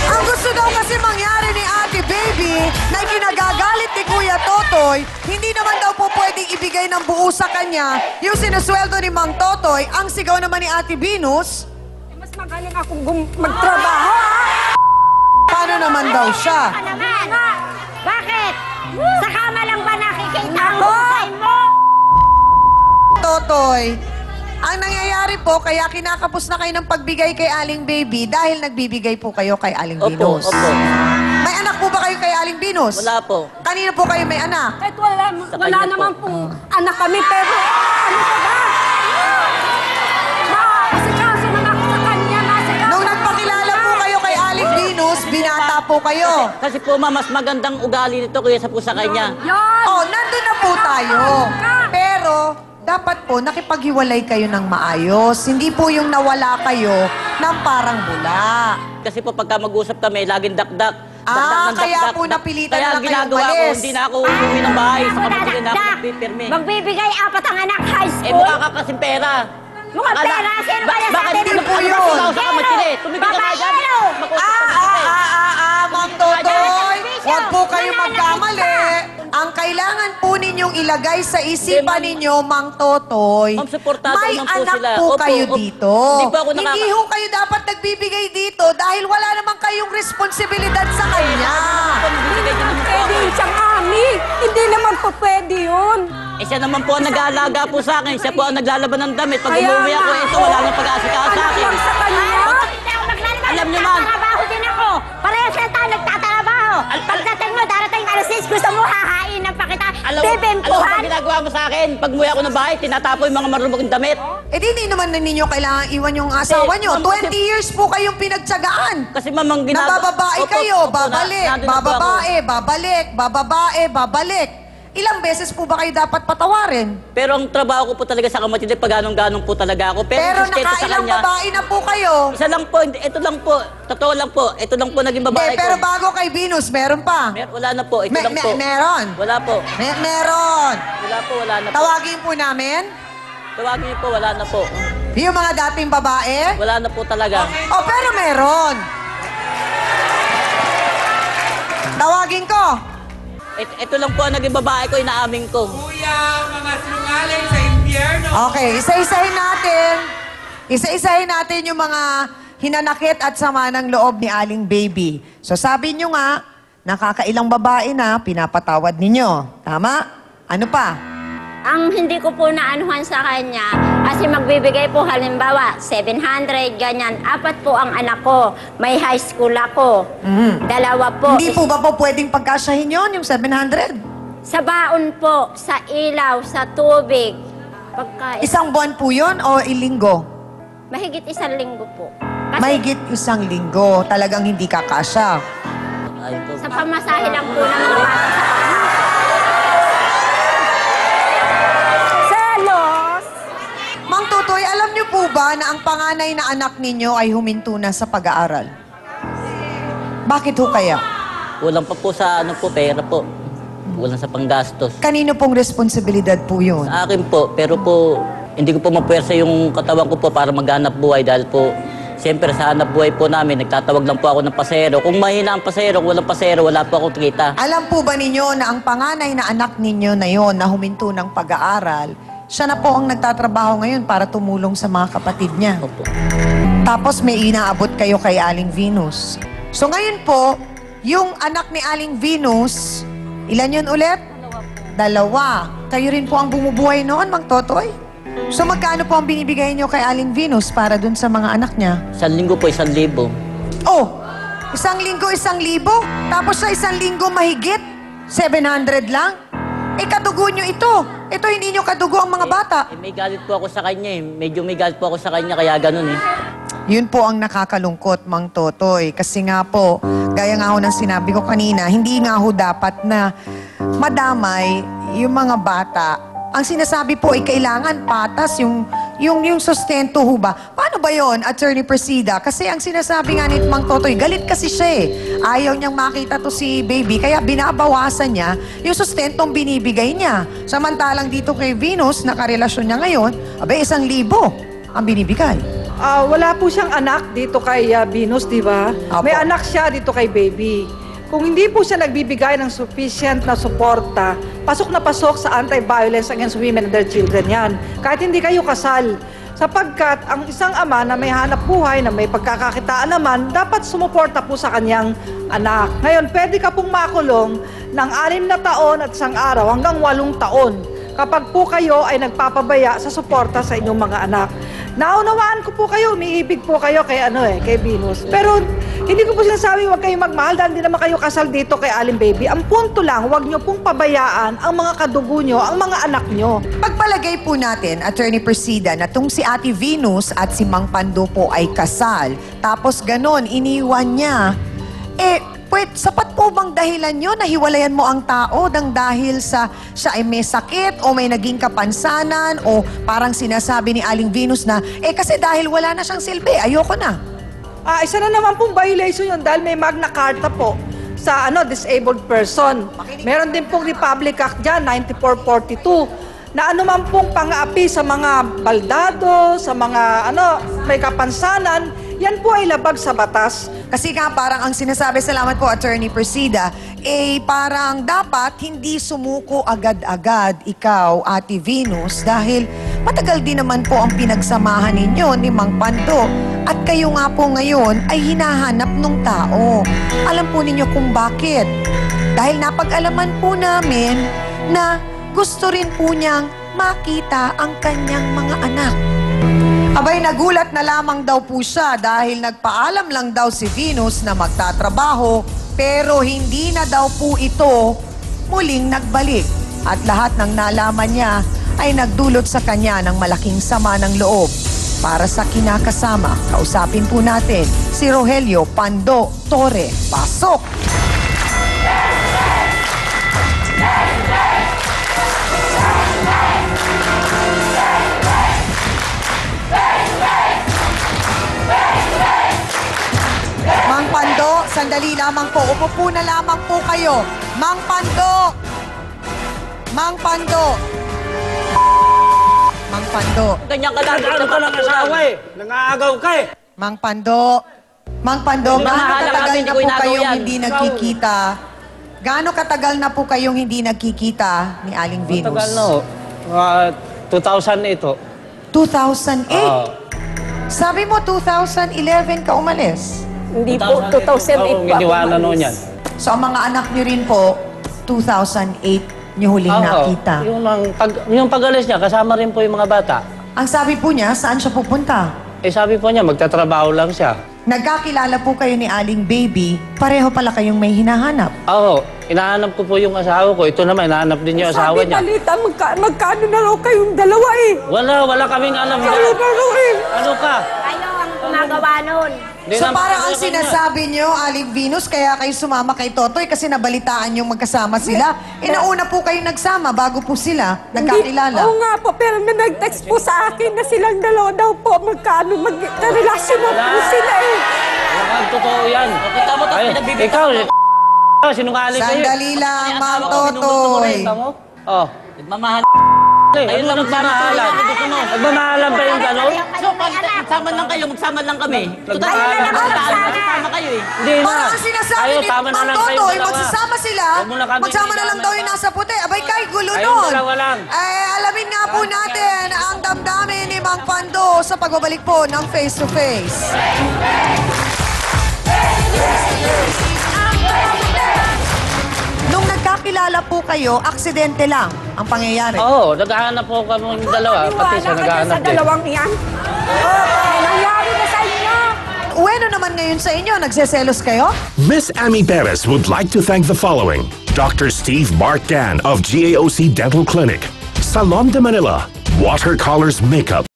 Ang gusto daw kasi mangyari ni Ate Baby na kinagagalit ni Kuya Totoy, hindi naman daw po pwedeng ibigay ng buo sa kanya yung sinusweldo ni Mang Totoy. Ang sigaw naman ni Ate Venus, Mas magaling akong magtrabaho. paano naman daw siya? Ano naman? Bakit? Sa kama lang ba nakikita ang husay mo? Totoy, ang nangyayari po, kaya kinakapos na kayo ng pagbigay kay Aling Baby dahil nagbibigay po kayo kay Aling Venus. Opo. May anak po ba kayo kay Aling Venus? Wala po. Kanino po kayo may anak? Kahit wala kanya po. naman pong anak kami, pero ano pa ba? Maasikaso na ako sa kanya, Nung nagpakilala po kayo kay Aling Venus, binata po kayo. Kasi po, ma, mas magandang ugali nito kaysa po sa kanya. Yan! Oh, nandun na po tayo. Pero, dapat po, nakipaghiwalay kayo ng maayos. Hindi po yung nawala kayo ng parang bula. Kasi po, pagka mag-usap kami, laging dakdak. Kaya po napilitan na lang kayong ginagawa ko, umalis. hindi na ako umuwi ng bahay. Sa kapatid na ako Dak, nagpipirme. magbibigay apat ang anak high Eh, school. mukha ka kasing pera. Mukhang pera, sino kaya sa Bakit atin hindi ang po yun? babaero? Sa kamatili. Tumigil ka nga dyan. Babaero! Ma'am Totoy, huwag po kayo magkamali. Ang kailangan po ninyong ilagay sa isipan ninyo, Mang Totoy, Ma'am, supportado may naman po anak sila. po Opo, kayo opo. dito. Hindi po ako Hindi ho kayo dapat nagbibigay dito dahil wala naman kayong responsibilidad sa kanya. Pwede yun siyang ami. Hindi naman po pwede yun. Eh, siya naman po ang nag-aalaga po sa akin. Siya po ang naglalaban ng damit. Pag Kaya umuwi ako, nga, ito, oo. wala nang pag-aasikaso sa Anak akin. lang sa kanya. Hindi ako naglalabas. Alam niyo, ma'am. Nagtatrabaho din ako. Parehas na tayo nagtatrabaho. Pagdating mo, darating alas 6, gusto mo hahainan pa kita. Alam mo Bibimpuhan. ba ginagawa mo sa akin? Pag umuwi ako ng bahay, tinatapo yung mga marumong damit. Eh di hindi naman na ninyo kailangan iwan yung asawa Hindi, nyo. ma'am, kasi- 20 years po kayong pinagtsagaan. Kasi mamang ginagawa... Nabababae Opo, kayo, opo, babalik, nandun na po ako. bababae, babalik, bababae, babalik. Ilang beses po ba kayo dapat patawarin? Pero ang trabaho ko po talaga sa kamatid, pag ganong-ganong po talaga ako. Pero yung sustento sa nakailang kanya, babae na po kayo. isa lang po, ito lang po, totoo lang po, ito lang po naging babae Pero ko. bago kay Venus, meron pa. Wala na po, ito lang po. Meron. Wala po, Meron. wala na po. Tawagin po namin. Tawagin niyo po, wala na po. Yung mga dating babae. Wala na po talaga. Oh, pero meron. Tawagin ko. Ito lang po ang naging babae ko, inaamin ko. Kuya, mga sinungaling sa impyerno. Okay, isa-isahin natin. Isa-isahin natin yung mga hinanakit at sama ng loob ni Aling Baby. So sabi nyo nga, nakakailang babae na pinapatawad ninyo. Tama? Ano pa? Ang hindi ko po naanuhan sa kanya, kasi magbibigay po halimbawa, 700, ganyan. 4 po ang anak ko. May high school ako. 2 po. Hindi po ba po pwedeng pagkasyahin yon yung 700? Sa baon po, sa ilaw, sa tubig. Pagka, Isang buwan po yun o ilinggo? mahigit 1 linggo po. Kasi Mahigit isang linggo. Talagang hindi kakasya. Ayun po. sa pamasahe lang po ng mga bata sa kanya. Selos! Mang Totoy, alam niyo po ba na ang panganay na anak ninyo ay huminto na sa pag-aaral? Bakit ho kaya? Kulang pa po sa ano po, pera po. Kulang sa panggastos. Kanino pong responsibilidad po yun? Sa akin po, pero po, hindi ko po mapuwersa yung katawan ko po para maghanap buhay dahil po, siyempre sa hanap buhay po namin, nagtatawag lang po ako ng pasero. Kung mahina ang pasero, kung walang pasero, wala po akong kita. Alam po ba ninyo na ang panganay na anak ninyo na yon na huminto ng pag-aaral, siya na po ang nagtatrabaho ngayon para tumulong sa mga kapatid niya. Opo. Tapos may inaabot kayo kay Aling Venus. So ngayon po, yung anak ni Aling Venus, ilan yun ulit? 2. Kayo rin po ang bumubuhay noon, Mang Totoy? So magkano po ang binibigay niyo kay Aling Venus para dun sa mga anak niya? 1 linggo po, 1,000. Oh, 1 linggo, 1,000. Tapos sa 1 linggo mahigit, 700 lang? Eh, kadugo nyo ito. Ito, hindi nyo kadugo ang mga bata. Eh, may galit po ako sa kanya eh. Medyo may galit po ako sa kanya, kaya ganun eh. Yun po ang nakakalungkot, Mang Totoy. Kasi nga po, gaya nga ho ng sinabi ko kanina, hindi nga ho dapat na madamay yung mga bata. Ang sinasabi po ay kailangan patas yung yung sustento ho ba? Paano ba yon, Attorney Presida? Kasi ang sinasabi nga ni Mang Totoy, galit kasi siya eh. Ayaw niyang makita to si baby, kaya binabawasan niya yung sustentong binibigay niya. Samantalang dito kay Venus, nakarelasyon niya ngayon, 1,000 ang binibigay. Wala po siyang anak dito kay Venus, di ba? Apo. May anak siya dito kay baby. Kung hindi po siya nagbibigay ng sufficient na suporta, pasok na pasok sa anti-violence against women and their children yan. Kahit hindi kayo kasal. Sapagkat ang isang ama na may hanap buhay, na may pagkakakitaan naman, dapat sumuporta po sa kanyang anak. Ngayon, pwede ka pong makulong ng 6 na taon at 1 araw hanggang 8 taon kapag po kayo ay nagpapabaya sa suporta sa inyong mga anak. Naunawaan ko po kayo, umiibig po kayo kay kay Venus. Pero hindi ko po sinasabi huwag kayong magmahal dahil hindi naman kayo kasal dito kay Aling Baby. Ang punto lang, huwag nyo pong pabayaan ang mga kadugo nyo, ang mga anak nyo. Pagpalagay po natin, Attorney Presida, na tong si Ate Venus at si Mang Pando po ay kasal. Tapos ganon, iniwan niya. Sapat po bang dahilan nyo na hiwalayan mo ang tao dahil sa siya ay may sakit o may naging kapansanan o parang sinasabi ni Aling Venus na, kasi dahil wala na siyang silbi, ayoko na. Isa na naman pong violation yun dahil may Magna Carta po sa disabled person. Meron din pong Republic Act dyan, 9442, na anuman pong pang-aapi sa mga baldado, sa mga may kapansanan, yan po ay labag sa batas. Kasi nga parang ang sinasabi, salamat po Attorney Presida, parang dapat hindi sumuko agad-agad ikaw, Ate Venus, dahil matagal din naman po ang pinagsamahan ninyo ni Mang Pando. At kayo nga po ngayon ay hinahanap ng tao. Alam po ninyo kung bakit. Dahil napag-alaman po namin na gusto rin po niyang makita ang kanyang mga anak. Abay, nagulat na lamang daw po siya dahil nagpaalam lang daw si Venus na magtatrabaho pero hindi na daw po ito muling nagbalik. At lahat ng nalaman niya ay nagdulot sa kanya ng malaking sama ng loob. Para sa kinakasama, kausapin po natin si Rogelio Pando Torre. Pasok! Mang Pando, sandali lamang po. Upo po na lamang po kayo. Mang Pando! Mang Pando! Mang Pando. Ganyan ka lang. Ano ka lang asawa eh? Nangaagaw ka eh. Mang Pando. Mang Pando, gaano Hinahanap katagal natin, na hindi ko po inagaw kayong yan. hindi nagkikita? Gaano katagal na po kayong hindi nagkikita ni Aling Venus? Matagal no. 2000 ito. 2008? Oo. Sabi mo 2011 ka umalis. Hindi po, 2008 po ako Iniwanan noon yan. So ang mga anak niyo rin po, 2008 niyo huling Oo. nakita. Yung pag-alis niya, kasama rin po yung mga bata. Ang sabi po niya, saan siya pupunta? Sabi po niya, magtatrabaho lang siya. Nagkakilala po kayo ni Aling Baby, pareho pala kayong may hinahanap. Oo, inahanap ko po yung asawa ko. Ito naman, inahanap din yung asawa Sabi niya. balita, magkano na raw kayong dalawa eh. Wala kaming alam. Kayo na raw eh. Ano ka? Kayo ang gumagawa nun. So parang ang sinasabi niyo, Aling Venus, kaya kayo sumama kay Totoy kasi nabalitaan yung magkasama sila. Nauna po kayo nagsama bago po sila nagkakilala. Oo nga po, pero may nag-text po sa akin na silang dalawa daw po magkarelasyon na po sila eh. Ang totoo yan. Kita mo, tapos pinagbibigay Ikaw, mo. sinungaling kayo. Sandali lang, Ay, Mang asawa ko, Totoy. Kita mo? Oh. Nagmamahal. Ayun lang nagmamahalan. Nagmamahalan ba yung gano'n? So, pag magsama lang kayo, magsama lang kami. Total, Nagmamahalan ba? magsama kayo eh. Hindi na. Parang ang sinasabi Ayaw, ni tama na Mang lang kayo Totoy, dalawa. magsasama sila, Huwag mo na kami magsama na lang daw yung ilalabas. nasa puti. Abay, kay gulo Ayun, nun. dalawa lang. Alamin nga po natin ang damdamin ni Mang Pando sa pagbabalik po ng Face to Face. Nung nagkakilala po kayo, aksidente lang ang pangyayari. Oo, naghahanap po kami yung dalawa. Pati siya Maniwala ka dyan naghahanap sa din. dalawang yan. Nangyari na sa inyo. Uweno naman ngayon sa inyo, nagseselos kayo? Miss Amy Perez would like to thank the following: Dr. Steve Mark Dan of GAOC Dental Clinic, Salon de Manila, Watercolors Makeup,